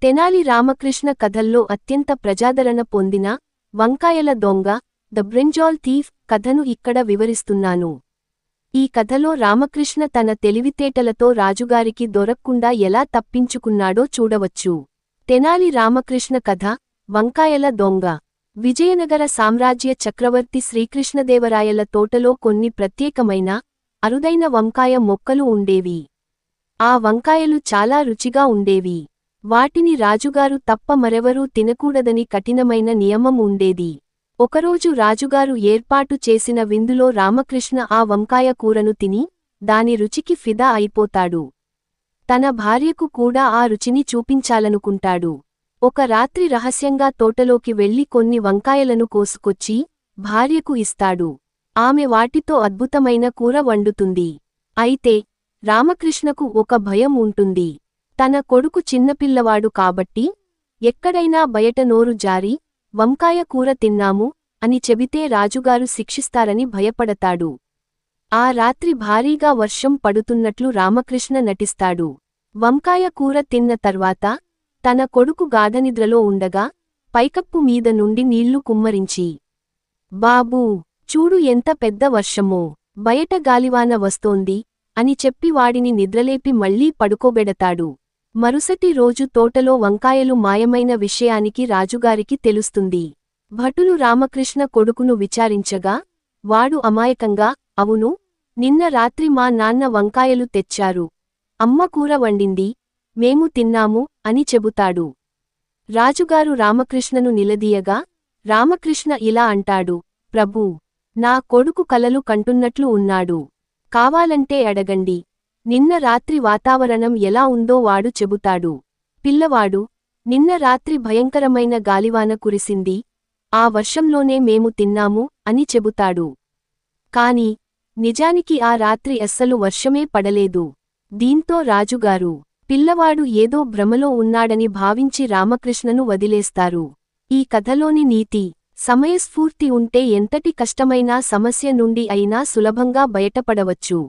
తెనాలి రామకృష్ణ కథల్లో అత్యంత ప్రజాదరణ పొందిన వంకాయల దొంగ ద బ్రింజాల్ థీఫ్ కథను ఇక్కడ వివరిస్తున్నాను. ఈ కథలో రామకృష్ణ తన తెలివితేటలతో రాజుగారికి దొరక్కుండా ఎలా తప్పించుకున్నాడో చూడవచ్చు. తెనాలి రామకృష్ణ కథ వంకాయల దొంగ. విజయనగర సామ్రాజ్య చక్రవర్తి శ్రీకృష్ణదేవరాయల తోటలో కొన్ని ప్రత్యేకమైన, అరుదైన వంకాయ మొక్కలు ఉండేవి. ఆ వంకాయలు చాలా రుచిగా ఉండేవి. వాటిని రాజుగారు తప్ప మరెవరూ తినకూడదని కఠినమైన నియమం ఉండేది. ఒకరోజు రాజుగారు ఏర్పాటు చేసిన విందులో రామకృష్ణ ఆ వంకాయ కూరను తిని, దాని రుచికి ఫిదా అయిపోతాడు. తన భార్యకు కూడా ఆ రుచిని చూపించాలనుకుంటాడు. ఒక రాత్రి రహస్యంగా తోటలోకి వెళ్లి కొన్ని వంకాయలను కోసుకొచ్చి, భార్యకు ఇస్తాడు. ఆమె వాటితో అద్భుతమైన కూర వండుతుంది. అయితే రామకృష్ణకు ఒక భయం ఉంటుంది. తన కొడుకు చిన్నపిల్లవాడు కాబట్టి, ఎక్కడైనా బయట నోరు జారి, వంకాయ కూర తిన్నాము అని చెబితే రాజుగారు శిక్షిస్తారని భయపడతాడు. ఆ రాత్రి భారీగా వర్షం పడుతున్నట్లు రామకృష్ణ నటిస్తాడు. వంకాయ కూర తిన్న తర్వాత, తన కొడుకు గాఢనిద్రలో ఉండగా, పైకప్పు మీద నుండి నీళ్లు కుమ్మరించి, బాబూ, చూడు ఎంత పెద్ద వర్షమో, బయట గాలివాన వస్తోంది అని చెప్పి వాడిని నిద్రలేపి మళ్లీ పడుకోబెడతాడు. మరుసటి రోజు తోటలో వంకాయలు మాయమైన విషయానికి రాజుగారికి తెలుస్తుంది. భటులు రామకృష్ణ కొడుకును విచారించగా, వాడు అమాయకంగా, అవును, నిన్న రాత్రి మా నాన్న వంకాయలు తెచ్చారు. అమ్మ కూర వండింది, మేము తిన్నాము అని చెబుతాడు. రాజుగారు రామకృష్ణను నిలదీయగా, రామకృష్ణ ఇలా అంటాడు, ప్రభూ, నా కొడుకు కలలు కంటున్నట్లు ఉన్నాడు. కావాలంటే అడగండి. నిన్న రాత్రి వాతావరణం ఎలా ఉందో వాడు చెబుతాడు. పిల్లవాడు, నిన్న రాత్రి భయంకరమైన గాలివాన కురిసింది, ఆ వర్షంలోనే మేము తిన్నాము అని చెబుతాడు. కాని నిజానికి ఆ రాత్రి అస్సలు వర్షమే పడలేదు. దీంతో రాజుగారు, పిల్లవాడు ఏదో భ్రమలో ఉన్నాడని భావించి రామకృష్ణను వదిలేస్తారు. ఈ కథలోని నీతి, సమయస్ఫూర్తి ఉంటే ఎంతటి కష్టమైనా సమస్య నుండి అయినా సులభంగా బయటపడవచ్చు.